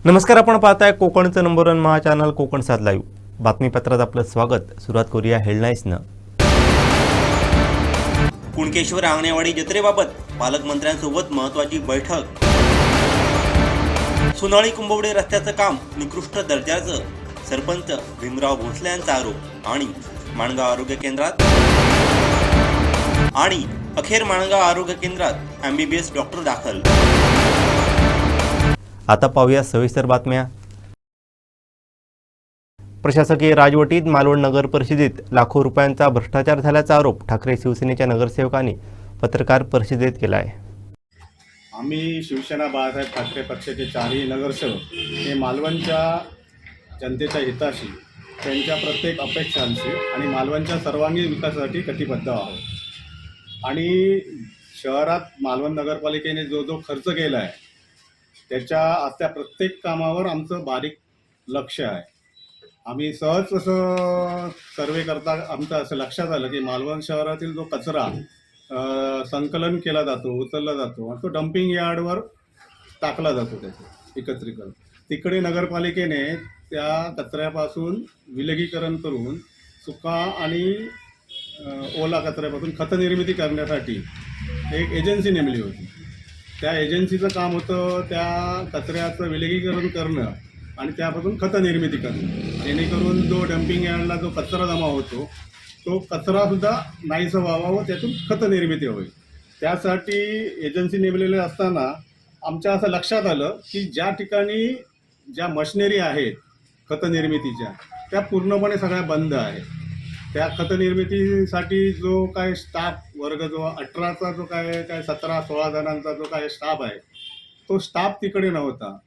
नमस्कार, आपण पाहताय कोकणचं नंबर 1 महा चॅनल कोकण 7 लाईव्ह. बातमीपत्रात आपलं स्वागत. सुरुवात करूया हेडलाईन्सनं. कुणकेश्वर आंगणेवाडी जत्रेबाबत पालकमंत्र्यांसोबत महत्त्वाची बैठक. सोनाळी कुंभवडे रस्त्याचं काम निकृष्ट दर्जाचं, सरपंच भीमराव भोसले यांचा आरोप. आणि माणगाव आरोग्य केंद्रात अखेर माणगाव आरोग्य केंद्रात MBBS डॉक्टर दाखल. आता पाहूया सविस्तर बातम्या. प्रशासकीय राजवटीत मालवण नगर परिषदेत लाखो रुपयांचा भ्रष्टाचार झाल्याचा आरोप ठाकरे शिवसेनेच्या नगरसेवकांनी पत्रकार परिषदेत केला आहे. आम्ही शिवसेना बाळासाहेब ठाकरे पक्षाचे 4ही नगरसेवक हे मालवणच्या जनतेच्या हिताशी, त्यांच्या प्रत्येक अपेक्षांशी आणि मालवणच्या सर्वांगीण विकासासाठी कटिबद्ध आहोत. आणि शहरात मालवण नगरपालिकेने जो खर्च केला आहे त्या प्रत्येक कामावर आमचं बारीक लक्ष आहे. आम्ही सहज असं सर्वे करता आमचं असं लक्षात आलं की मालवण शहरातील जो कचरा संकलन केला जातो, उचलला जातो आणि तो डम्पिंग यार्डवर टाकला जातो, त्याचं एकत्रीकरण. तिकडे नगरपालिकेने त्या कचऱ्यापासून विलगीकरण करून सुका आणि ओला कचऱ्यापासून खतनिर्मिती करण्यासाठी एक एजन्सी नेमली होती. त्या एजन्सीचं काम होतं त्या कचऱ्याचं विलगीकरण करणं आणि त्यापासून खतनिर्मिती करणं, जेणेकरून जो डम्पिंग यार्डला जो कचरा जमा होतो तो कचरासुद्धा नाहीसा व्हावा व त्यातून खतनिर्मिती होईल. त्यासाठी एजन्सी नेमलेले असताना आमच्या असं लक्षात आलं की ज्या ठिकाणी ज्या मशिनरी आहेत खतनिर्मितीच्या त्या पूर्णपणे सगळ्या बंद आहेत. त्या खतनिर्मितीसाठी जो काय स्टाफ वर्ग, जो 18चा जो काय 17-16 जणांचा जो काय स्टाफ आहे, तो स्टाफ तिकडे नव्हता.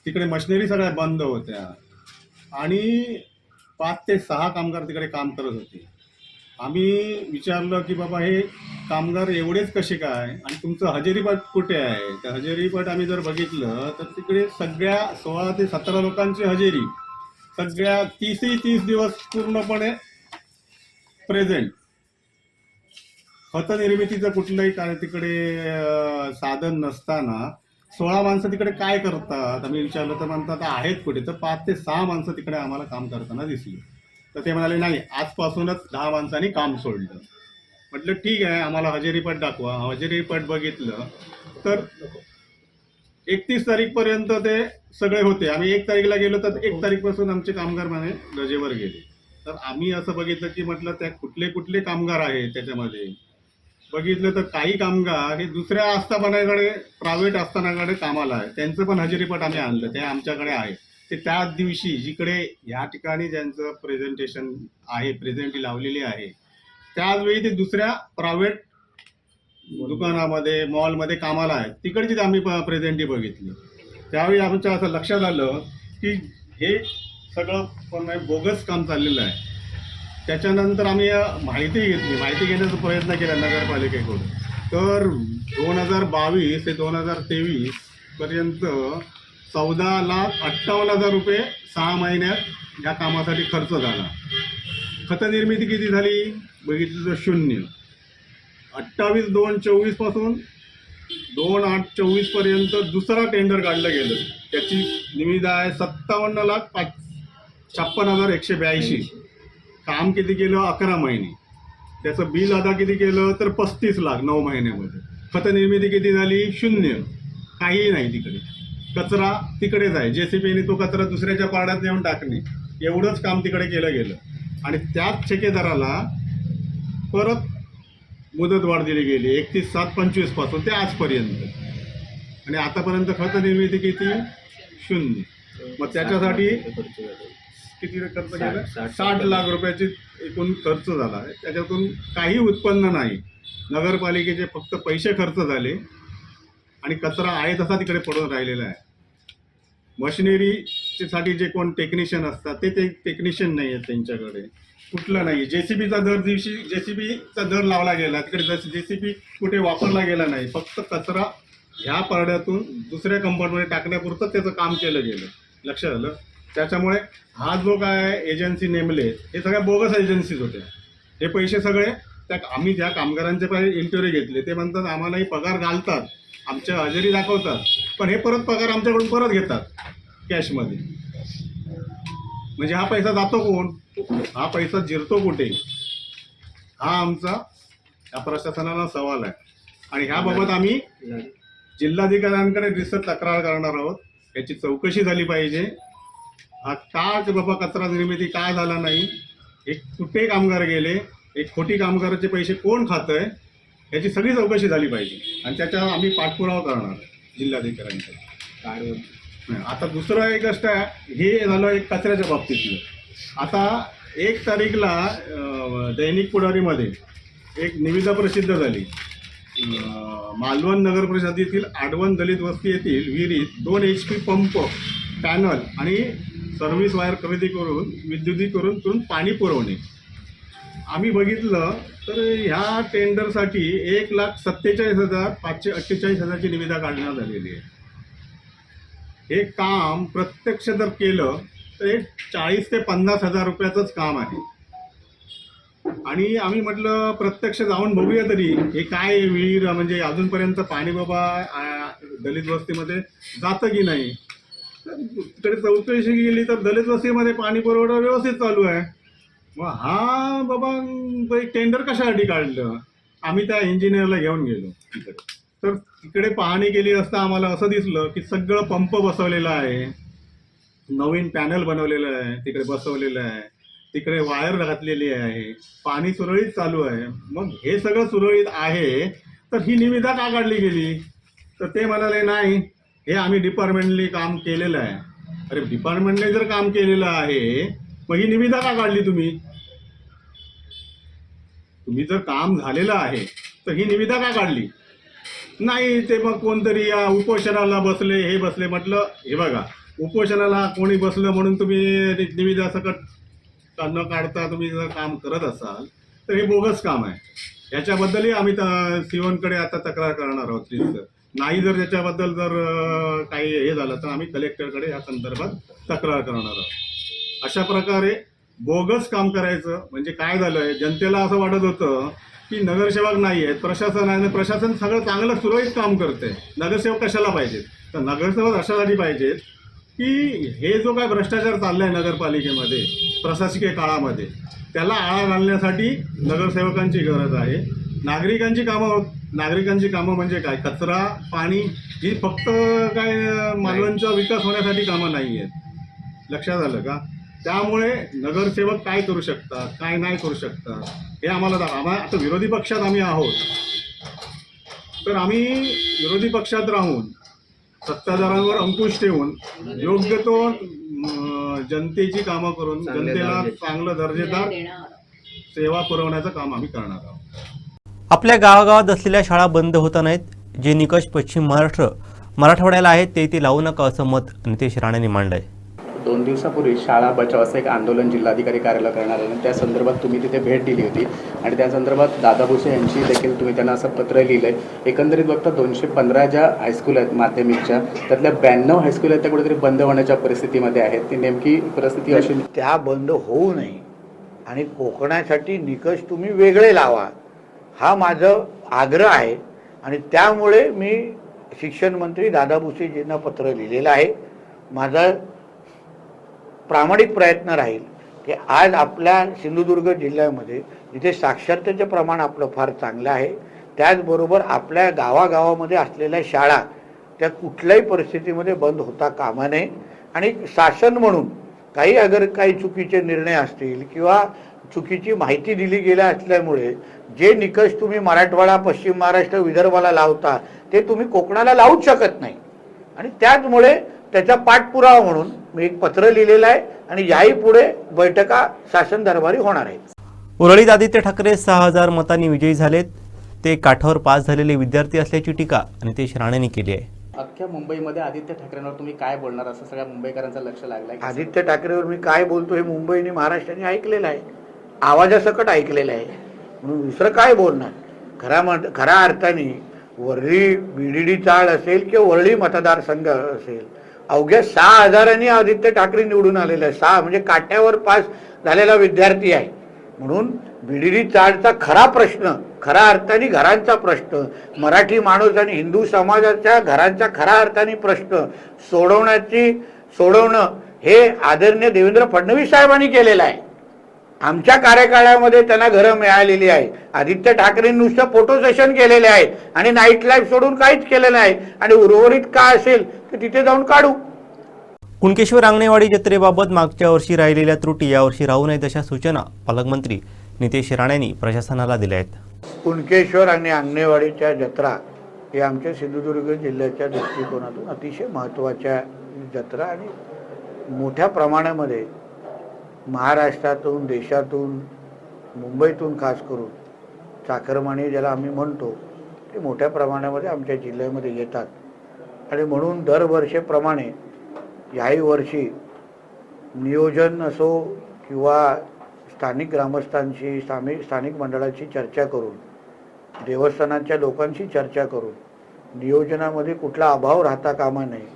तिकडे मशिनरी सगळ्या बंद होत्या आणि 5 ते 6 कामगार तिकडे काम करत होते. आम्ही विचारलं की बाबा हे कामगार एवढेच कसे काय आणि तुमचं हजेरीपट कुठे आहे. तर हजेरीपट आम्ही जर बघितलं तर तिकडे सगळ्या 16 ते 17 लोकांची हजेरी सगळ्या 30 दिवस पूर्णपणे प्रेझेंट. खतनिर्मितीचं कुठलंही काय तिकडे साधन नसताना 16 माणसं तिकडे काय करतात आम्ही विचारलं तर म्हणतात आहेत कुठे. तर 5 ते 6 माणसं तिकडे आम्हाला काम करताना दिसली. तर ते म्हणाले नाही, आजपासूनच 10 माणसांनी काम सोडलं. म्हटलं ठीक आहे, आम्हाला हजेरीपट दाखवा. हजेरीपट बघितलं तर 31 तारीखपर्यंत ते सगळे होते. आम्ही 1 तारीखला गेलो तर 1 तारीखपासून आमचे कामगार म्हणे रजेवर गेले. तर आम्ही असं बघितलं की म्हटलं त्या कुठले कामगार आहेत. त्याच्यामध्ये बघितलं तर काही कामगार हे दुसऱ्या आस्थापनाकडे, प्रायव्हेट आस्थानाकडे कामाला आहे. त्यांचं पण हजेरीपट आम्ही आणलं, ते आमच्याकडे आहे. ते त्याच दिवशी जिकडे ह्या ठिकाणी ज्यांचं प्रेझेंटेशन आहे, प्रेझेंटी लावलेली आहे, त्याचवेळी ते दुसऱ्या प्रायव्हेट दुकानामध्ये, मॉलमध्ये कामाला आहेत. तिकडची आम्ही प्रेझेंटी बघितली. त्यावेळी आमच्या असं लक्षात आलं की हे सगळं पण बोगस काम चाललेलं आहे. त्याच्यानंतर आम्ही माहिती घेण्याचा प्रयत्न केला नगरपालिकेकडून. तर 2022 ते 2023 पर्यंत 14,58,000 रुपये 6 महिन्यात या कामासाठी खर्च झाला. खतनिर्मिती किती झाली बघितलं तर 0. 28/2/24 पासून 2/8/24 पर्यंत दुसरा टेंडर काढलं गेलं. त्याची निविदा आहे 57,56,182. काम किती केलं 11 महिने. त्याचं बिल अदा किती केलं तर 35 लाख 9 महिन्यामध्ये. खतनिर्मिती किती झाली 0. काहीही नाही. तिकडे कचरा तिकडेच आहे. JCBने तो कचरा दुसऱ्याच्या पाड्यात नेऊन टाकणे, एवढंच काम तिकडे केलं गेलं. आणि त्याच ठेकेदाराला परत मुदतवाढ दिली गेली 31/7/25 पासून ते आजपर्यंत. आणि आतापर्यंत खतनिर्मिती किती 0. मग त्याच्यासाठी किती खर्च केला 60 लाख रुपयाची एकूण खर्च झाला आहे. त्याच्यातून काही उत्पन्न नाही. नगरपालिकेचे फक्त पैसे खर्च झाले आणि कचरा आहे तसा तिकडे पडून राहिलेला आहे. मशिनरीसाठी जे कोण टेक्निशियन असतात ते टेक्निशियन नाही आहेत त्यांच्याकडे, कुठलं नाही. जेसीबीचा दर लावला गेला, तिकडे JCB कुठे वापरला गेला नाही. फक्त कचरा ह्या परड्यातून दुसऱ्या कंपाऊंडमध्ये टाकण्यापुरतं त्याचं काम केलं गेलं. लक्षात आलं. त्याच्यामुळे हा जो काय एजन्सी नेमले हे सगळ्या बोगस एजन्सीज होत्या. हे पैसे सगळे आम्ही ज्या कामगारांचे पहिले इंटरव्ह्यू घेतले ते म्हणतात आम्हालाही पगार घालतात, आमच्या हजेरी दाखवतात, पण हे परत पगार आमच्याकडून परत घेतात. कॅशमध्ये. म्हणजे हा पैसा जातो कोण, हा पैसा जिरतो कुठे, हा आमचा या प्रशासनाला सवाल आहे. आणि ह्याबाबत आम्ही जिल्हाधिकाऱ्यांकडे रिसर्च तक्रार करणार आहोत. याची चौकशी झाली पाहिजे. हा का बाबा कचरा निर्मिती का झाला नाही, एक कुठे कामगार गेले, एक खोटी कामगाराचे पैसे कोण खातंय, याची सगळी चौकशी झाली पाहिजे. आणि त्याच्यावर आम्ही पाठपुरावा करणार जिल्हाधिकाऱ्यांकडे. आता दुसरं एक गोष्ट आहे, हे झालं एक कचऱ्याच्या बाबतीतलं. आता 1 तारीखला दैनिक पुढारीमध्ये एक निविदा प्रसिद्ध झाली. मालवण नगर परिषदेतील आडवण दलित वस्ती येथील विहिरीत 2 HP पंप, पॅनल आणि सर्व्हिस वायर खरेदी करून विद्युतीकरण पाणी पुरवणे. आम्ही बघितलं तर ह्या टेंडरसाठी 1,47,548ची निविदा काढण्यात आलेली आहे. हे काम प्रत्यक्ष जर केलं तर हे 40 ते 50 हजार रुपयाचंच काम आहे. आणि आम्ही म्हटलं प्रत्यक्ष जाऊन बघूया तरी हे काय विहीर, म्हणजे अजूनपर्यंत पाणी बाबा दलित वस्तीमध्ये जातं की नाही. तिकडे चौकशी केली तर दलित वस्तीमध्ये पाणी पुरवठा व्यवस्थित चालू आहे. मग हा बाबा एक टेंडर कशासाठी काढलं. आम्ही त्या इंजिनियरला घेऊन गेलो तिकडे, तर तिकडे पाहणी केली असता आम्हाला असं दिसलं की सगळं पंप बसवलेलं आहे, नवीन पॅनल बनवलेलं आहे, तिकडे बसवलेलं आहे, तिकडे वायर घातलेली आहे, पाणी सुरळीत चालू आहे. मग हे सगळं सुरळीत आहे तर ही निविदा का काढली गेली. तर ते म्हणाले नाही, हे आम्ही डिपार्टमेंटली काम केलेलं आहे. अरे डिपार्टमेंटने जर काम केलेलं आहे मग ही निविदा का काढली तुम्ही. तुम्ही जर काम झालेलं आहे तर ही निविदा का काढली नाही. ते मग कोणतरी या उपोषणाला बसले, हे बसले. म्हटलं हे बघा, उपोषणाला कोणी बसलं म्हणून तुम्ही निविदा सकट न काढता तुम्ही जर काम करत असाल तर हे बोगस काम आहे. याच्याबद्दलही आम्ही सीओनकडे आता तक्रार करणार आहोत. नाही जर याच्याबद्दल जर काही हे झालं तर आम्ही कलेक्टरकडे या संदर्भात तक्रार करणार आहोत. अशा प्रकारे बोगस काम करायचं म्हणजे काय झालंय, जनतेला असं वाटत होतं की नगरसेवक नाही आहेत, प्रशासन आहे, प्रशासन सगळं चांगलं सुरळीत काम करते, नगरसेवक कशाला पाहिजेत. तर नगरसेवक अशासाठी पाहिजेत की हे जो काय भ्रष्टाचार चाललाय नगरपालिकेमध्ये प्रशासकीय काळामध्ये, त्याला आळा घालण्यासाठी नगरसेवकांची गरज आहे. नागरिकांची कामं म्हणजे काय, कचरा पाणी ही फक्त काय मालवणचा विकास होण्यासाठी कामं नाही आहेत. लक्षात आलं का. त्यामुळे नगरसेवक काय करू शकतात, काय नाही करू शकतात हे आम्हाला आता विरोधी पक्षात आम्ही आहोत, तर आम्ही विरोधी पक्षात राहून सत्ताधाऱ्यांवर अंकुश ठेवून योग्य तो जनतेची कामं करून जनतेला चांगलं दर्जेदार सेवा पुरवण्याचं काम आम्ही करणार आहोत. आपल्या गावागावात असलेल्या शाळा बंद होता नाहीत. जे निकष पश्चिम महाराष्ट्र मराठवाड्याला आहेत ते लावू नका असं मत नितेश राणेंनी मांडलंय. 2 दिवसापूर्वी शाळा बचाव असं एक आंदोलन जिल्हाधिकारी कार्यालय करणार आहे. त्या संदर्भात तुम्ही तिथे भेट दिली होती आणि त्या संदर्भात दादा भुसे यांची देखील तुम्ही त्यांना असं पत्र लिहिलं आहे. एकंदरीत बघता 215 ज्या हायस्कूल आहेत माध्यमिकच्या, त्यातल्या 92 हायस्कूल आहेत त्या कुठेतरी बंद होण्याच्या परिस्थितीमध्ये आहेत. ती नेमकी परिस्थिती अशी त्या बंद होऊ नये आणि कोकणासाठी निकष तुम्ही वेगळे लावा हा माझं आग्रह आहे. आणि त्यामुळे मी शिक्षण मंत्री दादा भुसेजींना पत्र लिहिलेलं आहे. माझा प्रामाणिक प्रयत्न राहील की आज आपल्या सिंधुदुर्ग जिल्ह्यामध्ये जिथे साक्षरतेचे प्रमाण आपलं फार चांगलं आहे, त्याचबरोबर आपल्या गावागावामध्ये असलेल्या शाळा त्या कुठल्याही परिस्थितीमध्ये बंद होता कामा नये. आणि शासन म्हणून काही चुकीचे निर्णय असतील किंवा चुकीची माहिती दिली गेल्या असल्यामुळे जे निकष तुम्ही मराठवाडा, पश्चिम महाराष्ट्र, विदर्भाला लावता ते तुम्ही कोकणाला लावूच शकत नाही. आणि त्याचमुळे त्याचा पाठपुरावा म्हणून मी एक पत्र लिहिलेलं आहे आणि याही पुढे बैठका शासन दरबारी होणार आहेत. उरळीत आदित्य ठाकरे 6000 मतांनी विजयी झालेत. ते काठावर पास झालेले विद्यार्थी असल्याची टीका नितेश राणेंनी केली आहे. अख्ख्या मुंबईमध्ये आदित्य ठाकरेंवर तुम्ही काय बोलणार असं सगळ्या मुंबईकरांचं लक्ष लागलंय. आदित्य ठाकरेवर मी काय बोलतो हे मुंबईने महाराष्ट्राने ऐकलेलं आहे, आवाजासकट ऐकलेलं आहे, म्हणून दुसरं काय बोलणार. खऱ्या अर्थाने वरळी बीडीडी चाळ असेल किंवा वरळी मतदारसंघ असेल, अवघ्या 6000 आदित्य ठाकरे निवडून आलेले आहे. 6 म्हणजे काट्यावर पास झालेला विद्यार्थी आहे. म्हणून बीडीडी चाळचा खरा प्रश्न, खऱ्या अर्थाने घरांचा प्रश्न, मराठी माणूस आणि हिंदू समाजाच्या घरांचा खऱ्या अर्थाने प्रश्न सोडवणं हे आदरणीय देवेंद्र फडणवीस साहेबांनी केलेलं आहे. आमच्या कार्यकाळामध्ये त्यांना घरं मिळालेली आहे. आदित्य ठाकरेंनी नुसतं फोटो सेशन केलेले आहे आणि नाईट लाईफ सोडून काहीच केलं नाही. आणि उर्वरित काय असेल तर तिथे जाऊन काढू. कुणकेश्वर आंगणेवाडी जत्रेबाबत मागच्या वर्षी राहिलेल्या त्रुटी यावर्षी राहू नयेत अशा सूचना पालकमंत्री नितेश राणेंनी प्रशासनाला दिल्या आहेत. कुणकेश्वर आणि आंगणेवाडीच्या जत्रा हे आमच्या सिंधुदुर्ग जिल्ह्याच्या दृष्टिकोनातून अतिशय महत्त्वाच्या जत्रा आणि मोठ्या प्रमाणामध्ये महाराष्ट्रातून, देशातून, मुंबईतून खास करून चाकरमानी ज्याला आम्ही म्हणतो ते मोठ्या प्रमाणामध्ये आमच्या जिल्ह्यामध्ये येतात. आणि म्हणून दरवर्षीप्रमाणे याही वर्षी नियोजन असो किंवा स्थानिक ग्रामस्थांशी स्थानिक मंडळाची चर्चा करून, देवस्थानाच्या लोकांशी चर्चा करून नियोजनामध्ये कुठला अभाव राहता कामा नये,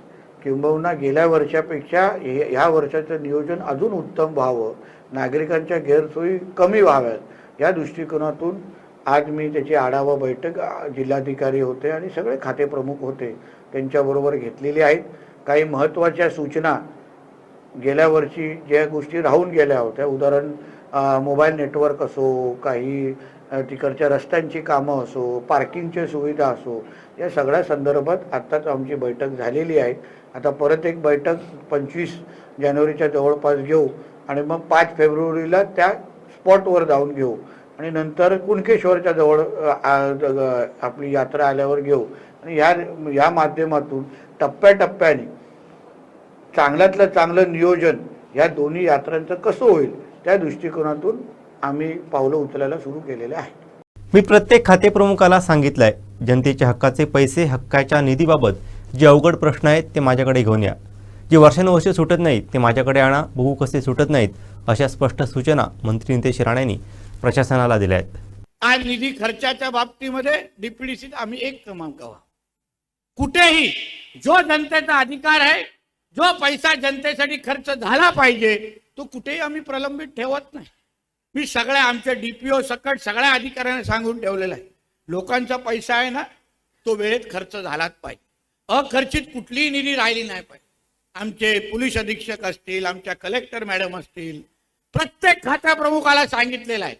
किंबहुना गेल्या वर्षापेक्षा ह्या वर्षाचं नियोजन अजून उत्तम व्हावं, नागरिकांच्या गैरसोयी कमी व्हाव्यात या दृष्टिकोनातून आज मी त्याची आढावा बैठक जिल्हाधिकारी होते आणि सगळे खाते प्रमुख होते त्यांच्याबरोबर घेतलेली आहेत. काही महत्त्वाच्या सूचना गेल्या वर्षी ज्या गोष्टी राहून गेल्या होत्या, उदाहरण मोबाईल नेटवर्क असो, काही तिकडच्या रस्त्यांची कामं असो, पार्किंगच्या सुविधा असो, या सगळ्या संदर्भात आत्ताच आमची बैठक झालेली आहे. आता परत एक बैठक 25 जानेवारीच्या जवळपास घेऊ आणि मग 5 फेब्रुवारीला त्या स्पॉटवर जाऊन घेऊ आणि नंतर कुणकेश्वरच्या जवळ आपली यात्रा आल्यावर घेऊ. आणि या माध्यमातून टप्प्याटप्प्याने चांगल्यातलं चांगलं नियोजन या दोन्ही यात्रांचं कसं होईल त्या दृष्टिकोनातून आम्ही पावलं उचलायला सुरू केलेले आहे. मी प्रत्येक खाते प्रमुखाला सांगितलंय, जनतेच्या हक्काचे पैसे, हक्काच्या निधीबाबत जे अवघड प्रश्न आहेत ते माझ्याकडे घेऊन या. जे वर्षानुवर्षे सुटत नाहीत ते माझ्याकडे आणा, बघू कसे सुटत नाहीत, अशा स्पष्ट सूचना मंत्री नितेश राणेंनी प्रशासनाला दिल्या आहेत. आज निधी खर्चाच्या बाबतीमध्ये डीपीडीसीत आम्ही एक क्रमांकावर. कुठेही जो जनतेचा अधिकार आहे, जो पैसा जनतेसाठी खर्च झाला पाहिजे, तो कुठेही आम्ही प्रलंबित ठेवत नाही. मी सगळ्या आमच्या डीपीओ सकट सगळ्या अधिकाऱ्यांना सांगून ठेवलेला आहे, लोकांचा पैसा आहे ना तो वेळेत खर्च झालाच पाहिजे. अखर्चित कुठलीही निधी राहिली नाही पाहिजे. आमचे पोलीस अधीक्षक असतील, आमच्या कलेक्टर मॅडम असतील, प्रत्येक खात्या प्रमुखाला सांगितलेलं आहे,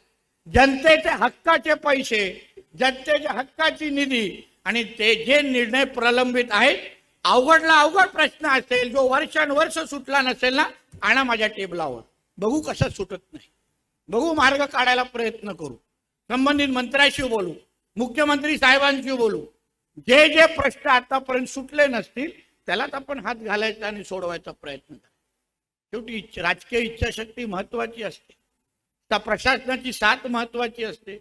जनतेच्या हक्काचे पैसे, जनतेच्या हक्काची निधी आणि ते जे निर्णय प्रलंबित आहेत, अवघडला अवघड प्रश्न असेल जो वर्षानुवर्ष सुटला नसेल ना, आणा माझ्या टेबलावर, बघू कसा सुटत नाही, बघू मार्ग काढायला प्रयत्न करू. संबंधित मंत्र्याशी बोलू, मुख्यमंत्री साहेबांशी बोलू. जे जे प्रश्न आतापर्यंत सुटले नसतील त्यालाच आपण हात घालायचा आणि सोडवायचा प्रयत्न करा. शेवटी राजकीय इच्छाशक्ती महत्वाची असते, त्या प्रशासनाची साथ महत्वाची असते.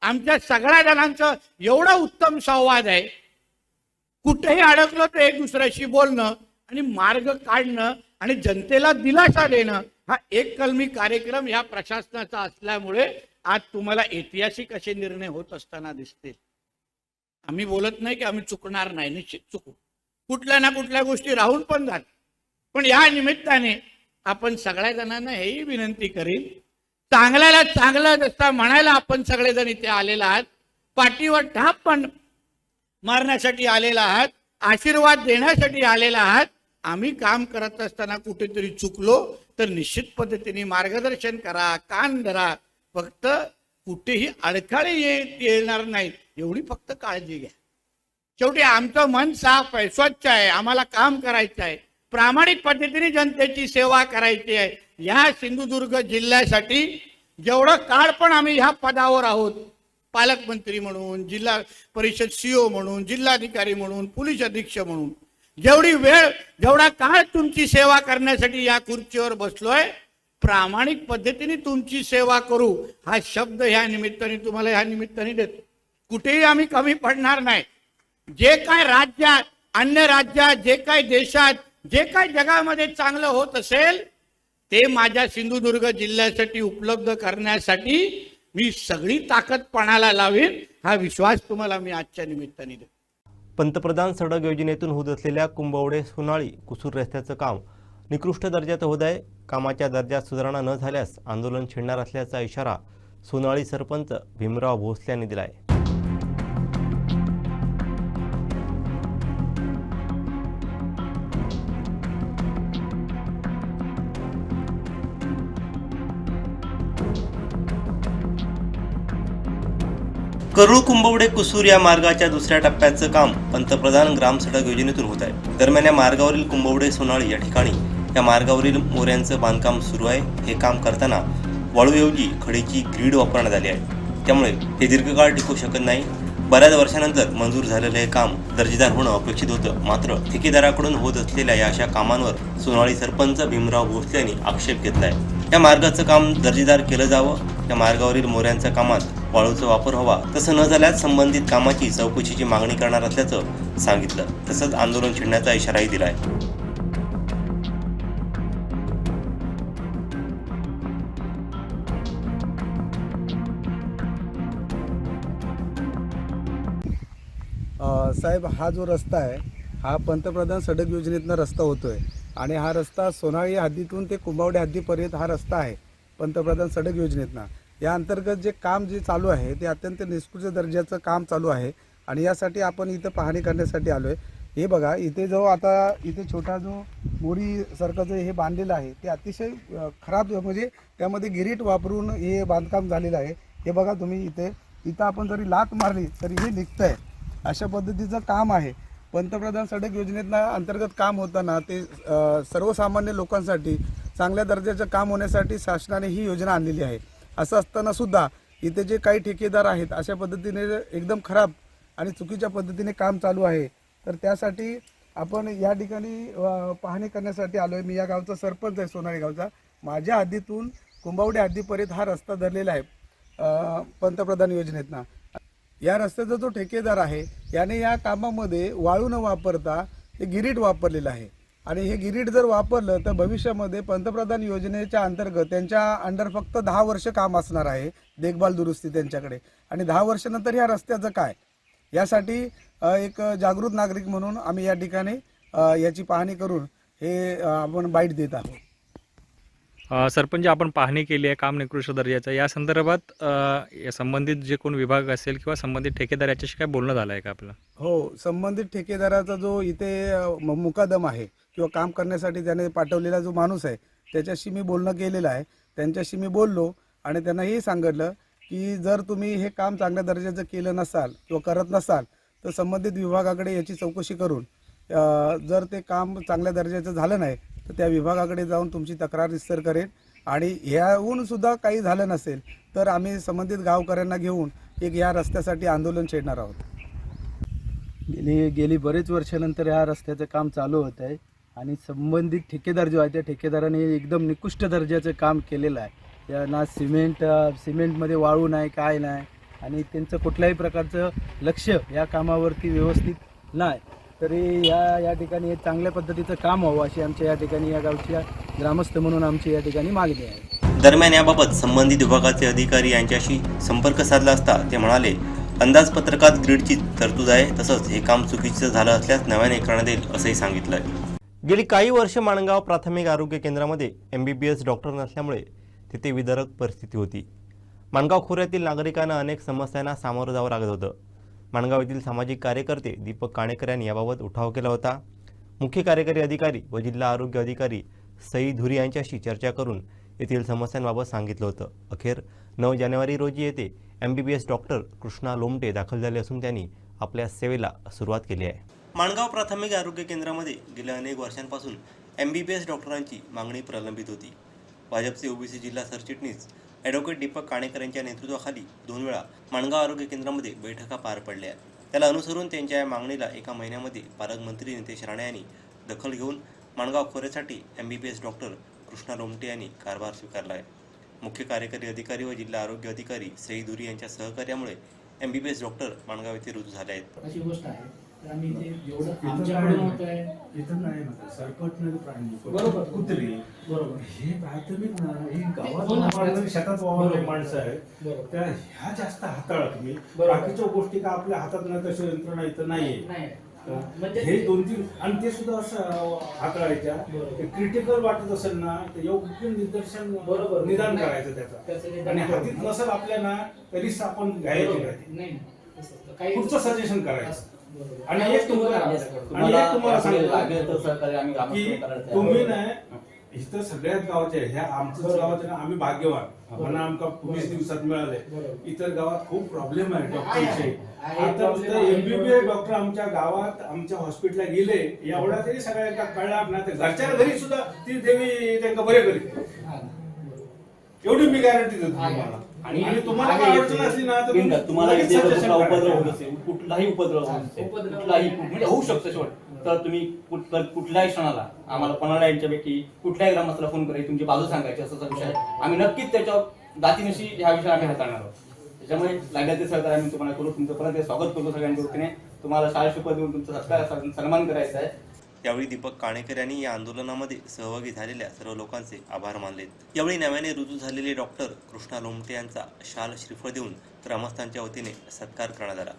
आमच्या सगळ्या जणांचं एवढं उत्तम संवाद आहे, कुठेही अडकलो तर एक दुसऱ्याशी बोलणं आणि मार्ग काढणं आणि जनतेला दिलासा देणं हा एक कलमी कार्यक्रम या प्रशासनाचा असल्यामुळे आज तुम्हाला ऐतिहासिक असे निर्णय होत असताना दिसतील. आम्ही बोलत नाही की आम्ही चुकणार नाही, निश्चित चुकू, कुठल्या ना कुठल्या गोष्टी राहून पण जात. पण या निमित्ताने आपण सगळ्या जणांना हेही विनंती करीन, चांगल्याला चांगलं जसं म्हणायला आपण सगळेजण इथे आलेला आहात, पाठीवर ठाप पण मारण्यासाठी आलेला आहात, आशीर्वाद देण्यासाठी आलेला आहात. आम्ही काम करत असताना कुठेतरी चुकलो तर निश्चित पद्धतीने मार्गदर्शन करा, कान धरा. फक्त कुठेही अडथळे येणार नाहीत एवढी फक्त काळजी घ्या. शेवटी आमचं मन साफ आहे, स्वच्छ आहे, आम्हाला काम करायचं आहे, प्रामाणिक पद्धतीने जनतेची सेवा करायची आहे. या सिंधुदुर्ग जिल्ह्यासाठी जेवढं काळ पण आम्ही ह्या पदावर आहोत, पालकमंत्री म्हणून, जिल्हा परिषद सीओ म्हणून, जिल्हाधिकारी म्हणून, पोलीस अधीक्षक म्हणून, जेवढी वेळ जेवढा काळ तुमची सेवा करण्यासाठी या खुर्चीवर बसलोय, प्रामाणिक पद्धतीने तुमची सेवा करू हा शब्द ह्या निमित्ताने तुम्हाला ह्या निमित्ताने देतो. कुठेही आम्ही कमी पडणार नाही. जे काय राज्यात, अन्य राज्यात, जे काय देशात, जे काय जगामध्ये चांगलं होत असेल ते माझ्या सिंधुदुर्ग जिल्ह्यासाठी उपलब्ध करण्यासाठी मी सगळी ताकद पणाला लावेन हा विश्वास तुम्हाला मी आजच्या निमित्ताने देतो. पंतप्रधान सडक योजनेतून होत असलेल्या कुंभवडे सोनाळी कुसूर रस्त्याचं काम निकृष्ट दर्जाचं होत आहे. कामाच्या दर्जात सुधारणा न झाल्यास आंदोलन छेडणार असल्याचा इशारा सोनाळी सरपंच भीमराव भोसले यांनी दिला आहे. करूळ कुंभवडे कुसूर या मार्गाच्या दुसऱ्या टप्प्याचं काम पंतप्रधान ग्राम सडक योजनेतून होत आहे. दरम्यान या मार्गावरील कुंभवडे सोनाळी या ठिकाणी या मार्गावरील मोऱ्यांचं बांधकाम सुरू आहे. हे काम करताना वाळूऐवजी खडीची ग्रीड वापरण्यात आली आहे. त्यामुळे हे दीर्घकाळ टिकू शकत नाही. बऱ्याच वर्षानंतर मंजूर झालेलं हे काम दर्जेदार होणं अपेक्षित होतं. मात्र ठेकेदाराकडून होत असलेल्या या अशा कामांवर सोनाळी सरपंच भीमराव भोसले यांनी आक्षेप घेतलाय. या मार्गाचं काम दर्जेदार केलं जावं. या मार्गावरील मोऱ्यांच्या कामात वाळूचा वापर व्हावा. तसं न झाल्यास संबंधित कामाची चौकशीची मागणी करणार असल्याचं सांगितलं. तसंच आंदोलन छेडण्याचा इशाराही दिलाय. साहेब, हा जो रस्ता आहे हा पंतप्रधान सडक योजनेतनं रस्ता होतो आहे आणि हा रस्ता सोनाळी हद्दीतून ते कुंभवडे हद्दीपर्यंत हा रस्ता आहे पंतप्रधान सडक योजनेतनं. या अंतर्गत जे काम जे चालू आहे ते अत्यंत निकृष्ट दर्जाचं काम चालू आहे आणि यासाठी आपण इथं पाहणी करण्यासाठी आलो आहे. हे बघा, इथे जो आता इथे छोटा जो मोरीसारखं जे हे बांधलेलं आहे ते अतिशय खराब, म्हणजे त्यामध्ये गिरीट वापरून हे बांधकाम झालेलं आहे. हे बघा तुम्ही, इथं आपण जरी लात मारली तरी हे निघतं आहे. अशा पद्धतीचं काम आहे. पंतप्रधान सडक योजनेतनं अंतर्गत काम होताना ते सर्वसामान्य लोकांसाठी चांगल्या दर्जाचं काम होण्यासाठी शासनाने ही योजना आणलेली आहे. असं असताना सुद्धा इथे जे काही ठेकेदार आहेत अशा पद्धतीने एकदम खराब आणि चुकीच्या पद्धतीने काम चालू आहे. तर त्यासाठी आपण या ठिकाणी पाहणी करण्यासाठी आलो आहे. मी या गावचा सरपंच आहे, सोनाळी गावचा. माझ्या हद्दीतून कुंभवडे हद्दीपर्यंत हा रस्ता धरलेला आहे पंतप्रधान योजनेतनं. या रस्त्याचा जो ठेकेदार आहे याने या कामामध्ये वाळू न वापरता हे गिरीट वापरलेलं आहे आणि हे गिरीट जर वापरलं तर भविष्यामध्ये पंतप्रधान योजनेच्या अंतर्गत त्यांच्या अंडर फक्त 10 वर्ष काम असणार आहे, देखभाल दुरुस्ती त्यांच्याकडे. आणि 10 वर्षानंतर ह्या रस्त्याचं काय, यासाठी एक जागृत नागरिक म्हणून आम्ही या ठिकाणी याची पाहणी करून हे आपण बाईट देत आहोत. सरपंच, आपण पाहणी केली आहे काम निकृष्ट दर्जाचं. या संदर्भात संबंधित जे कोण विभाग असेल किंवा संबंधित ठेकेदार याच्याशी काय बोलणं झालं आहे का आपलं? हो, संबंधित ठेकेदाराचा जो इथे मुकादम आहे किंवा काम करण्यासाठी त्याने पाठवलेला जो माणूस आहे त्याच्याशी मी बोलणं केलेलं आहे. त्यांच्याशी मी बोललो आणि त्यांना हे सांगितलं की जर तुम्ही हे काम चांगल्या दर्जाचं केलं नसाल किंवा करत नसाल तर संबंधित विभागाकडे याची चौकशी करून जर ते काम चांगल्या दर्जाचं झालं नाही तर त्या विभागाकडे जाऊन तुमची तक्रार निस्तर करेन आणि ह्याहून सुद्धा काही झालं नसेल तर आम्ही संबंधित गावकऱ्यांना घेऊन एक या रस्त्यासाठी आंदोलन छेडणार आहोत. गेली बरेच वर्षानंतर ह्या रस्त्याचं काम चालू होत आहे आणि संबंधित ठेकेदार जो आहे त्या ठेकेदाराने एकदम निकृष्ट दर्जाचं काम केलेलं आहे. त्यांना सिमेंटमध्ये वाळू नाही, काय नाही आणि त्यांचं कुठल्याही प्रकारचं लक्ष या कामावरती व्यवस्थित नाही. तरी या ठिकाणी हे चांगल्या पद्धतीचं काम व्हावं अशी आमच्या या ठिकाणी या गावच्या ग्रामस्थ म्हणून आमची या ठिकाणी मागणी आहे. दरम्यान याबाबत संबंधित विभागाचे अधिकारी यांच्याशी संपर्क साधला असता ते म्हणाले, अंदाजपत्रकात ग्रीडची तरतूद आहे. तसंच हे काम चुकीचं झालं असल्यास नव्याने करण्यात येईल असंही सांगितलंय. गेली काही वर्ष माणगाव प्राथमिक आरोग्य केंद्रामध्ये MBBS डॉक्टर नसल्यामुळे तिथे विदारक परिस्थिती होती. माणगाव खोऱ्यातील नागरिकांना अनेक समस्यांना सामोरं जावं लागत होतं. माणगाव येथील सामाजिक कार्यकर्ते दीपक काणेकर यांनी याबाबत उठाव केला होता. मुख्य कार्यकारी अधिकारी व जिल्हा आरोग्य अधिकारी सई धुरी यांच्याशी चर्चा करून येथील समस्यांबाबत सांगितलं होतं. अखेर 9 जानेवारी रोजी येथे MBBS डॉक्टर कृष्णा लोमटे दाखल झाले असून त्यांनी आपल्या सेवेला सुरुवात केली आहे. माणगाव प्राथमिक आरोग्य केंद्रामध्ये गेल्या अनेक वर्षांपासून MBBS डॉक्टरांची मागणी प्रलंबित होती. भाजपचे OBC जिल्हा सरचिटणीस ॲडव्होकेट दीपक काणेकर यांच्या नेतृत्वाखाली 2 वेळा माणगाव आरोग्य केंद्रामध्ये बैठका पार पडल्या. त्याला अनुसरून त्यांच्या या मागणीला एका महिन्यामध्ये पालकमंत्री नितेश राणे यांनी दखल घेऊन माणगाव खोऱ्यासाठी MBBS डॉक्टर कृष्णा लोमटे यांनी कारभार स्वीकारला आहे. मुख्य कार्यकारी अधिकारी व जिल्हा आरोग्य अधिकारी सई धुरी यांच्या सहकार्यामुळे MBBS डॉक्टर माणगाव येथे रुजू झाले आहेत. अशी गोष्ट आहे आम्ही ते जेवढं आमच्याकडे होतंय इथं नाही सरपंच प्राणी बरोबर कुत्री बरोबर हे प्राथमिक ना ही गावात शेतात वावरणारी माणसं आहेत बरोबर त्या ह्या जास्त हाताळा तुम्ही. बरोबर. बाकीच्या गोष्टी का आपल्या हातात नाही तशी यंत्रणा इथं नाहीये. नाही म्हणजे हे 2-3 आणि ते सुद्धा असं हाताळायच्या क्रिटिकल वाटत असेल ना तर योग्य निदर्शन बरोबर निदान नाही. करायचं त्याचं त्याचं आणि हातीत नसेल आपल्या ना तरीच आपण घ्यायची नाही तसं काही पुढचं सजेशन करायचं. बरोबर. आणि एक तुम्हाला सांगतो की तुम्ही नाही इथं सगळ्याच गावाचे आहे. ह्या आमच्याच गावात आहे ना, आम्ही भाग्यवान. मला आमका 20 दिवसात मिळाले. इतर गावात खूप प्रॉब्लेम आहे डॉक्टरचे. आता MBBS डॉक्टर आमच्या गावात आमच्या हॉस्पिटलला गेले एवढा तरी सगळ्या कळणार ना, ते घरच्या घरी सुद्धा ती देवी त्यांना बरे करीत. एवढी मी गॅरंटी देतो तुम्हाला. आणि तुम्हाला काय अडचण असली ना तर तुम्हाला लगेच suggestion उपद्रव करा. होत असेल, कुठलाही उपद्रव होत असेल, कुठलाही म्हणजे होऊ शकतो शेवट, तर तुम्ही कुठल्याही क्षणाला आम्हाला पन्हाळा यांच्यापैकी कुठल्याही ग्रामस्थाला फोन करायची, तुमची बाजू सांगायची असा विषय आहे. आम्ही नक्कीच त्याच्यावर जातीनिशी ह्या विषय आम्ही हाताळणार आहोत. त्याच्यामुळे लागेल ते सहकार्य आम्ही तुम्हाला करू. तुमचं परत ते स्वागत करतो सगळ्यांच्या वतीने. तुम्हाला शाळा शपथ देऊन तुमचा सत्कार सन्मान करायचा आहे. यावेळी दीपक काणेकर यांनी या आंदोलनामध्ये सहभागी झालेल्या सर्व लोकांचे आभार मानले. यावेळी नव्याने रुजू झालेले डॉक्टर कृष्णा लोमटे यांचा शाल श्रीफळ देऊन ग्रामस्थांच्या वतीने सत्कार करण्यात आला.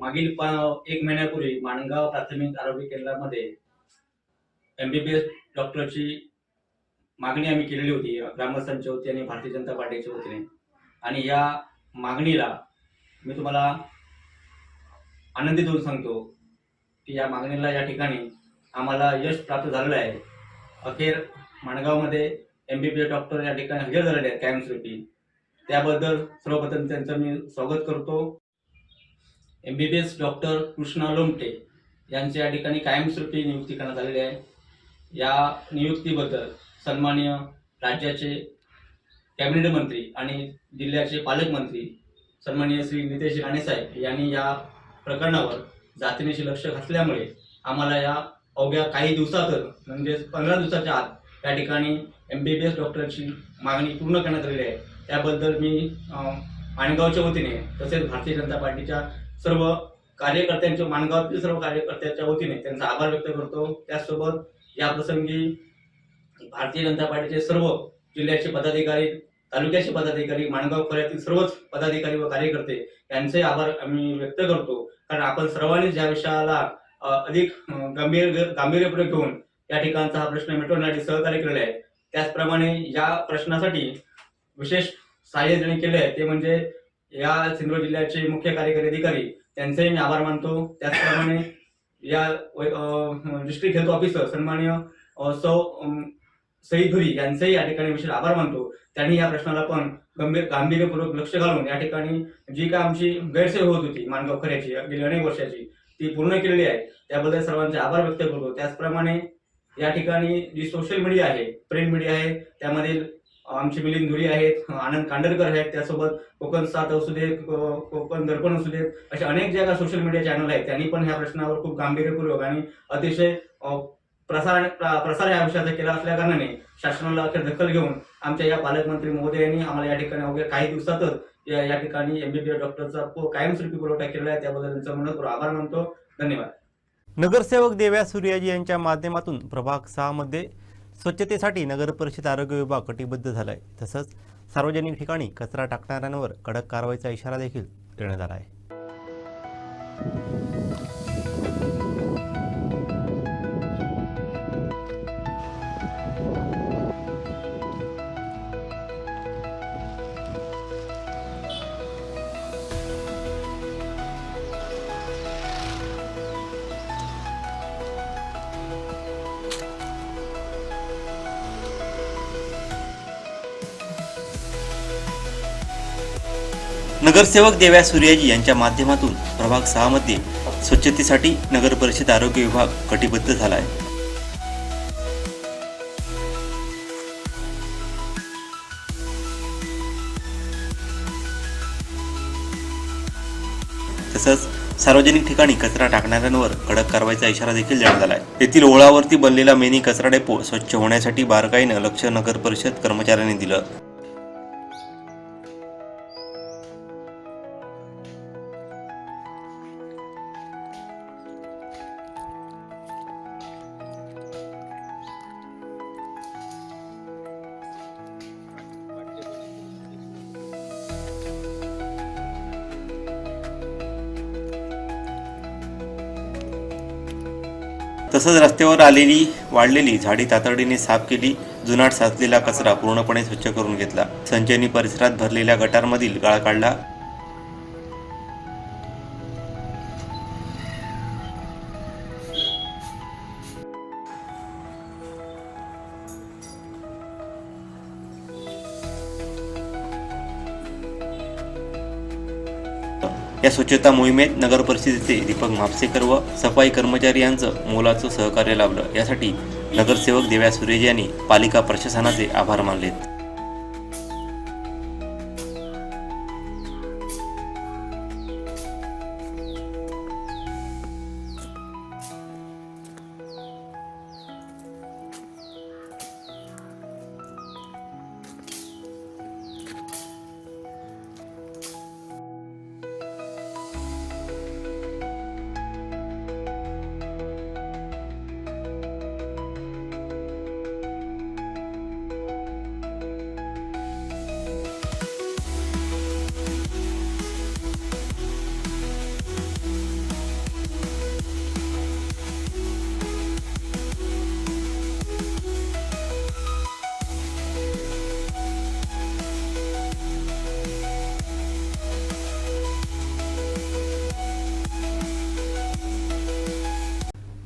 मागील 1 महिन्यापूर्वी माणगाव प्राथमिक आरोग्य केंद्रामध्ये MBBS डॉक्टरची मागणी आम्ही केलेली होती ग्रामस्थांच्या वतीने आणि भारतीय जनता पार्टीच्या वतीने. आणि या मागणीला मी तुम्हाला आनंदी देऊन सांगतो की या मागणीला या ठिकाणी आम्हाला यश प्राप्त झालेलं आहे. अखेर माणगावमध्ये MBBS डॉक्टर या ठिकाणी हजर झालेले आहेत कायमस्वरूपी. त्याबद्दल सर्वप्रथम त्यांचं मी स्वागत करतो. MBBS डॉक्टर कृष्णा लोमटे यांच्या या ठिकाणी कायमस्वरूपी नियुक्ती करण्यात आलेली आहे. या नियुक्तीबद्दल सन्माननीय राज्याचे कॅबिनेट मंत्री आणि जिल्ह्याचे पालकमंत्री सन्माननीय श्री नितेश राणे साहेब यांनी या प्रकरणावर जातीनिशी लक्ष घातल्यामुळे आम्हाला या अवघ्या काही दिवसातच म्हणजे 15 दिवसाच्या आत या ठिकाणी MBBS डॉक्टरची मागणी पूर्ण करण्यात आलेली आहे. त्याबद्दल मी माणगावच्या वतीने तसेच भारतीय जनता पार्टीच्या सर्व कार्यकर्त्यांच्या माणगावातील सर्व कार्यकर्त्यांच्या वतीने त्यांचा आभार व्यक्त करतो. त्याचसोबत या प्रसंगी भारतीय जनता पार्टीचे सर्व जिल्ह्याचे पदाधिकारी, तालुक्याचे पदाधिकारी, माणगाव खोऱ्यातील सर्वच पदाधिकारी व कार्यकर्ते यांचे आभार आम्ही व्यक्त करतो. कारण आपण सर्वांनी ज्या विषयाला अधिक गांभीर्यपूर्वक घेऊन या ठिकाणचा हा प्रश्न मिटवण्यासाठी सहकार्य केलेले आहे. त्याचप्रमाणे या प्रश्नासाठी विशेष सहाय्य ज्यांनी केले आहे ते म्हणजे या सिंधुदुर्ग जिल्ह्याचे मुख्य कार्यकारी अधिकारी, त्यांचेही मी आभार मानतो. त्याचप्रमाणे या डिस्ट्रिक्ट हेल्थ ऑफिसर सन्माननीय सईद धुरी यांचेही या ठिकाणी विशेष आभार मानतो. त्यांनी या प्रश्नाला पण गांभीर्यपूर्वक लक्ष घालून या ठिकाणी जी काय आमची गैरसोय होत होती माणगाव खऱ्याची गेली अनेक वर्षाची ती पूर्ण केलेली आहे. त्याबद्दल सर्वांचे आभार व्यक्त करतो. त्याचप्रमाणे या ठिकाणी जी सोशल मीडिया आहे, प्रिंट मीडिया आहे, त्यामध्ये आमचे मिलिंद धुरी आहेत, आनंद कांडरकर आहेत, त्यासोबत कोकण 7 असू देत, कोकण दर्पण असू देत, असे अनेक ज्या सोशल मीडिया चॅनल आहेत त्यांनी पण ह्या प्रश्नावर खूप गांभीर्यपूर्वक आणि अतिशय प्रसार या विषयाचा केला असल्या कारणाने शासनाला अखेर दखल घेऊन आमच्या या पालकमंत्री महोदयांनी आम्हाला या ठिकाणी अवघ्या काही दिवसातच या ठिकाणी MBBS डॉक्टरचा कायमस्वरूपी पुरवठा केलेला आहे. त्याबद्दल त्यांचा मनपूर्वक आभार मानतो. धन्यवाद. नगरसेवक देव्या सूर्याजी यांच्या माध्यमातून प्रभाग 6 मध्ये स्वच्छतेसाठी नगर परिषद आरोग्य विभाग कटिबद्ध झाला आहे. तसंच सार्वजनिक ठिकाणी कचरा टाकणाऱ्यांवर कडक कारवाईचा इशारा देखील देण्यात आला आहे. नगरसेवक देव्या सूर्याजी यांच्या माध्यमातून प्रभाग 6 मध्ये स्वच्छतेसाठी नगर परिषद आरोग्य विभाग कटिबद्ध झाला आहे. तसंच सार्वजनिक ठिकाणी कचरा टाकणाऱ्यांवर कडक कारवाईचा इशारा देखील देण्यात आला आहे. येथील ओळावरती बनलेला मिनी कचरा डेपो स्वच्छ होण्यासाठी बारकाईनं लक्ष नगर परिषद कर्मचाऱ्यांनी दिलं. तसंच रस्त्यावर आलेली वाढलेली झाडी तातडीने साफ केली. जुनाट साचलेला कचरा पूर्णपणे स्वच्छ करून घेतला. संचयनी परिसरात भरलेल्या गटारमधील गाळ काढला. या स्वच्छता मोहिमेत नगर परिषदेचे दीपक म्हापसेकर व सफाई कर्मचारी यांचं मोलाचं सहकार्य लाभलं. यासाठी नगरसेवक देव्या सुरेज यांनी पालिका प्रशासनाचे आभार मानलेत.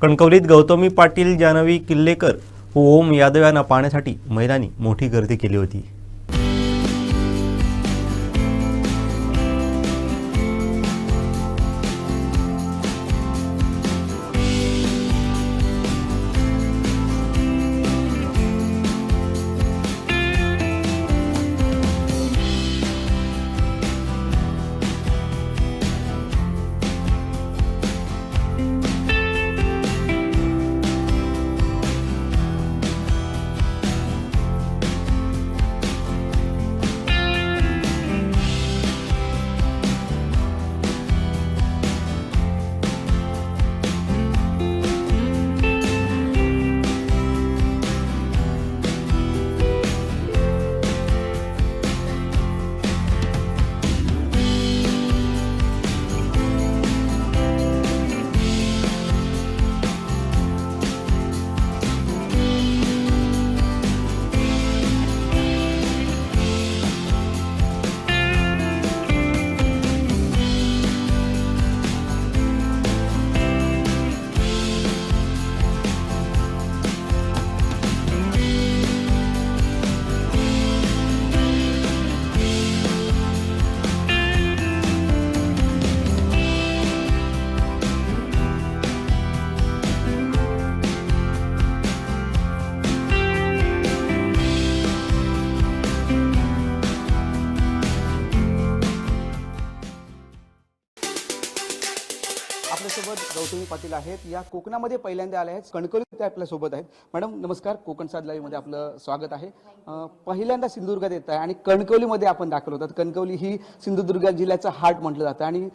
कणकवलीत गौतमी पाटील, जानवी किल्लेकर व ओम यादव यांना पाहण्यासाठी महिलांनी मोठी गर्दी केली होती. आपल्यासोबत गौतमी पाटील आहेत. या कोकणामध्ये पहिल्यांदा आले आहेत. कणकवली ते आपल्यासोबत आहेत. मॅडम नमस्कार. कोकण साद लाईव्हमध्ये आपलं स्वागत आहे. पहिल्यांदा सिंधुदुर्गात येत आहे आणि कणकवलीमध्ये आपण दाखल होतात. कणकवली ही सिंधुदुर्ग जिल्ह्याचं हार्ट म्हटलं जातं आणि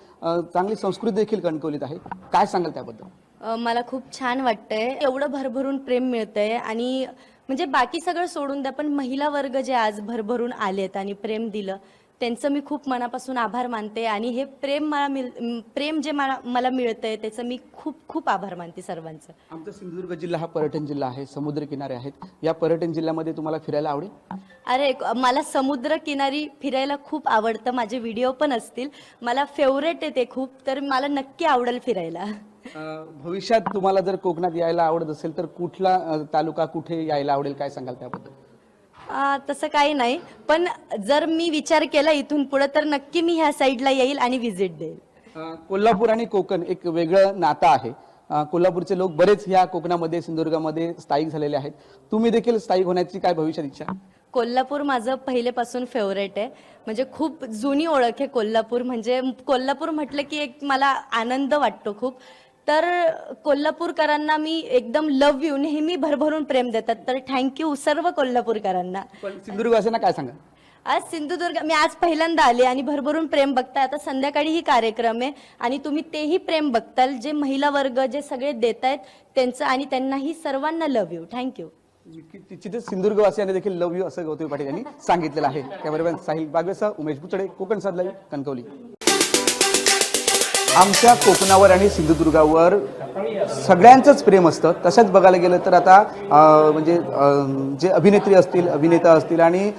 चांगली संस्कृती देखील कणकवलीत आहे. काय सांगाल त्याबद्दल? मला खूप छान वाटतंय. एवढं भरभरून प्रेम मिळतंय आणि म्हणजे बाकी सगळं सोडून द्या, पण महिला वर्ग जे आज भरभरून आलेत आणि प्रेम दिलं त्यांचं मी खूप मनापासून आभार मानते. आणि हे प्रेम जे मला मिळतंय त्याचं मी खूप खूप आभार मानते सर्वांचं. आमचा सिंधुदुर्ग जिल्हा हा पर्यटन जिल्हा आहे. समुद्रकिनारे आहेत. या पर्यटन जिल्ह्यामध्ये तुम्हाला फिरायला आवडेल? अरे मला समुद्र किनारी फिरायला खूप आवडतं. माझे व्हिडिओ पण असतील. मला फेवरेट आहे ते खूप. तर मला नक्की आवडेल फिरायला. भविष्यात तुम्हाला जर कोकणात यायला आवडत असेल तर कुठला तालुका, कुठे यायला आवडेल, काय सांगाल त्याबद्दल? तसं काही नाही, पण जर मी विचार केला इथून पुढे तर नक्की मी ह्या साईडला येईल आणि व्हिजिट देईल. कोल्हापूर आणि कोकण एक वेगळं नातं आहे. कोल्हापूरचे लोक बरेच ह्या कोकणामध्ये, सिंधुदुर्गामध्ये स्थायिक झालेले आहेत. तुम्ही देखील स्थायिक होण्याची काय भविष्यात इच्छा? कोल्हापूर माझं पहिलेपासून फेवरेट आहे. म्हणजे खूप जुनी ओळख आहे कोल्हापूर. म्हणजे कोल्हापूर म्हटलं की एक मला आनंद वाटतो खूप. तर कोल्हापूरकरांना मी एकदम लव्ह यू, नेहमी भरभरून प्रेम देतात. तर थँक्यू सर्व कोल्हापूरकरांना. पण सिंधुदुर्गवासींना काय सांगा? आज सिंधुदुर्ग मी आज पहिल्यांदा आले आणि भरभरून प्रेम बघताय. आता संध्याकाळीही कार्यक्रम आहे आणि तुम्ही तेही प्रेम बघताल. जे महिला वर्ग जे सगळे देत आहेत त्यांचं, आणि त्यांनाही सर्वांना लव्ह यू. थँक्यू. तिथे सिंधुदुर्गवासियांनी देखील लव्ह यू असं गौतमी पाटील यांनी सांगितलेलं आहे. कॅमेरामॅन साहिल बागवेसह उमेश बुचडे, कोकण साद लाईव्ह, कणकवली. आमच्या कोकणावर आणि सिंधुदुर्गावर सगळ्यांचंच प्रेम असतं. तसंच बघायला गेलं तर आता म्हणजे जे अभिनेत्री असतील, अभिनेता असतील आणि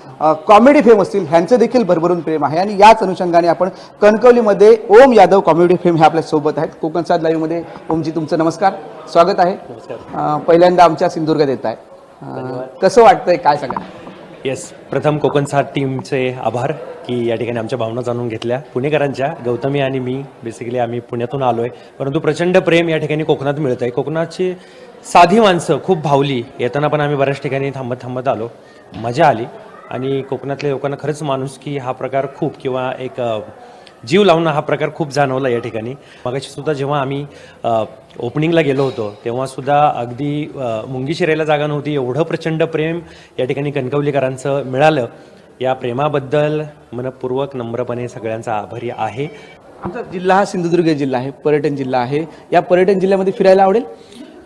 कॉमेडी फेम असतील ह्यांचं देखील भरभरून प्रेम आहे. आणि याच अनुषंगाने आपण कणकवलीमध्ये ओम यादव कॉमेडी फेम हे आपल्या सोबत आहेत. कोकण साद लाईव्हमध्ये ओमजी तुमचं नमस्कार, स्वागत आहे. पहिल्यांदा आमच्या सिंधुदुर्गात येत आहे. कसं वाटतंय, काय सांगा? येस, प्रथम कोकण साथ टीमचे आभार की या ठिकाणी आमच्या भावना जाणून घेतल्या. पुणेकरांच्या गौतमी आणि मी बेसिकली आम्ही पुण्यातून आलो आहे, परंतु प्रचंड प्रेम या ठिकाणी कोकणात मिळत आहे. कोकणाची साधी माणसं खूप भावली. येताना पण आम्ही बऱ्याच ठिकाणी थांबत आलो, मजा आली. आणि कोकणातल्या लोकांना खरंच माणुसकी हा प्रकार खूप, किंवा एक जीव लावणं हा प्रकार खूप जाणवला या ठिकाणी. मगाशी सुद्धा जेव्हा आम्ही ओपनिंगला गेलो होतो तेव्हा सुद्धा अगदी मुंगी शिरायला जागा नव्हती, एवढं प्रचंड प्रेम या ठिकाणी कणकवलीकरांचं मिळालं. या प्रेमाबद्दल मनपूर्वक नम्रपणे सगळ्यांचा आभारी आहे. आमचा जिल्हा हा सिंधुदुर्ग जिल्हा आहे, पर्यटन जिल्हा आहे. या पर्यटन जिल्ह्यामध्ये फिरायला आवडेल?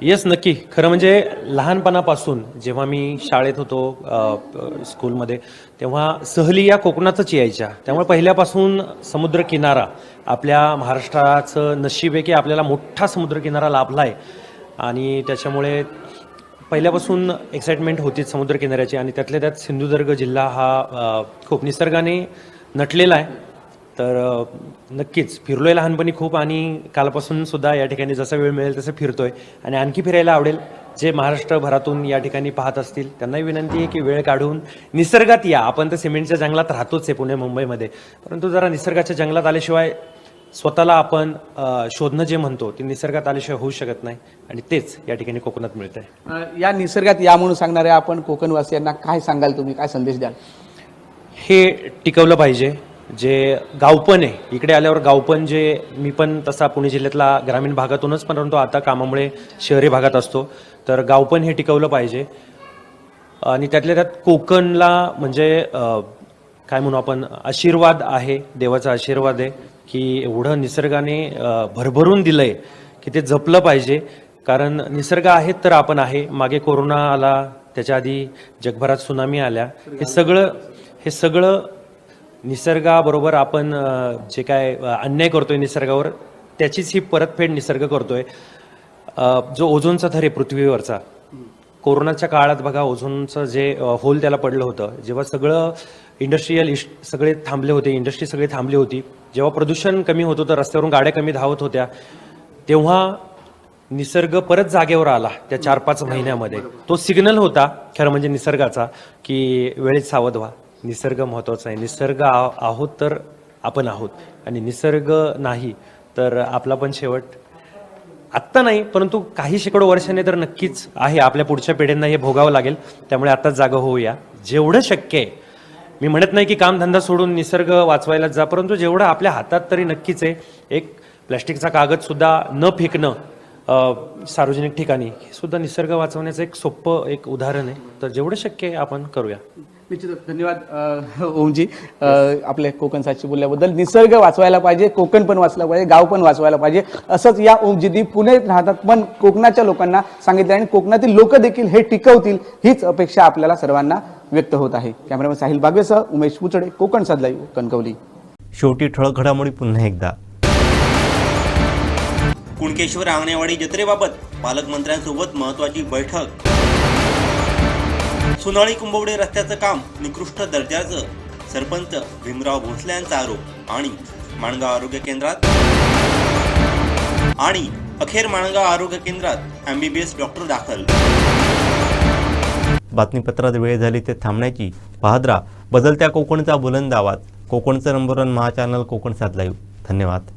येस, नक्की. खरं म्हणजे लहानपणापासून जेव्हा मी शाळेत होतो स्कूलमध्ये, तेव्हा सहली या कोकणातच यायच्या. त्यामुळे पहिल्यापासून समुद्रकिनारा, आपल्या महाराष्ट्राचं नशीब आहे की आपल्याला मोठा समुद्रकिनारा लाभला आहे. आणि त्याच्यामुळे पहिल्यापासून एक्साइटमेंट होतीच समुद्रकिनाऱ्याची. आणि त्यातल्या त्यात सिंधुदुर्ग जिल्हा हा खूप निसर्गाने नटलेला आहे. तर नक्कीच फिरलोय लहानपणी खूप, आणि कालपासून सुद्धा या ठिकाणी जसा वेळ मिळेल तसं फिरतोय. आणि आणखी फिरायला आवडेल. जे महाराष्ट्रभरातून या ठिकाणी पाहत असतील त्यांनाही विनंती आहे की वेळ काढून निसर्गात या. आपण तर सिमेंटच्या जंगलात राहतोच आहे पुणे मुंबईमध्ये, परंतु जरा निसर्गाच्या जंगलात आल्याशिवाय स्वतःला आपण शोधणं जे म्हणतो ते निसर्गात आल्याशिवाय होऊ शकत नाही. आणि तेच या ठिकाणी कोकणात मिळत आहे. या निसर्गात या म्हणून सांगणाऱ्या आपण कोकणवासियांना काय सांगाल तुम्ही, काय संदेश द्याल? हे टिकवलं पाहिजे. जे गावपण आहे, इकडे आल्यावर गावपण, जे मी पण तसा पुणे जिल्ह्यातला ग्रामीण भागातूनच, परंतु आता कामामुळे शहरी भागात असतो, तर गावपण हे टिकवलं पाहिजे. आणि त्यातल्या त्यात कोकणला म्हणजे काय म्हणू आपण, आशीर्वाद आहे, देवाचा आशीर्वाद आहे की एवढं निसर्गाने भरभरून दिलं आहे की ते जपलं पाहिजे. कारण निसर्ग आहेत तर आपण आहे. मागे कोरोना आला, त्याच्या आधी जगभरात सुनामी आल्या. हे सगळं निसर्गाबरोबर आपण जे काय अन्याय करतोय निसर्गावर, त्याचीच ही परतफेड निसर्ग करतोय. जो ओझोनचा थर आहे पृथ्वीवरचा, कोरोनाच्या काळात बघा ओझोनचं जे होल त्याला पडलं होतं, जेव्हा सगळं इंडस्ट्रियल सगळे थांबले होते, इंडस्ट्री सगळी थांबली होती, जेव्हा प्रदूषण कमी होत होतं, रस्त्यावरून गाड्या कमी धावत होत्या, तेव्हा निसर्ग परत जागेवर आला त्या 4-5 महिन्यामध्ये. तो सिग्नल होता खरं म्हणजे निसर्गाचा की वेळेत सावध व्हा. निसर्ग महत्त्वाचा आहे. निसर्ग आहोत तर आपण आहोत, आणि निसर्ग नाही तर आपला पण शेवट आत्ता नाही, परंतु काही शेकडो वर्षांनी तर नक्कीच आहे. आपल्या पुढच्या पिढ्यांना हे भोगावं लागेल. त्यामुळे आत्ताच जागा होऊया जेवढं शक्य आहे. मी म्हणत नाही की कामधंदा सोडून निसर्ग वाचवायला जा, परंतु जेवढं आपल्या हातात तरी नक्कीच आहे. एक प्लॅस्टिकचा कागदसुद्धा न फेकणं सार्वजनिक ठिकाणी, हे सुद्धा निसर्ग वाचवण्याचं एक सोपं एक उदाहरण आहे. तर जेवढं शक्य आहे आपण करूया. निश्चित. धन्यवाद ओमजी, आपले कोकण साथी बोलल्याबद्दल. निसर्ग वाचवायला पाहिजे, कोकण पण वाचलं पाहिजे, गाव पण वाचवायला पाहिजे, असंच या ओमजींनी पुण्यात राहतात पण कोकणाच्या लोकांना सांगितलं. आणि कोकणातील लोक देखील हे टिकवतील हीच अपेक्षा आपल्याला सर्वांना व्यक्त होत आहे. कॅमेरामॅन साहिल बागवेसह उमेश पुचडे, कोकण साथ लाईव्ह, कणकवली. शेवटी ठळक घडामोडी पुन्हा एकदा. कुणकेश्वर आंगणेवाडी जत्रेबाबत पालकमंत्र्यांसोबत महत्त्वाची बैठक. सोनाळी कुंभवडे रस्त्याचं काम निकृष्ट दर्जाचं, सरपंच भीमराव भोसले यांचा आरोप. आणि माणगाव आरोग्य केंद्रात अखेर माणगाव आरोग्य केंद्रात MBBS डॉक्टर दाखल. बातमीपत्रात वेळ झाली ते थांबण्याची. पाहत राहा बदलत्या कोकणचा बुलंद आवाज. कोकणचं नंबर 1 महा चॅनल कोकण साथ लाईव्ह. धन्यवाद.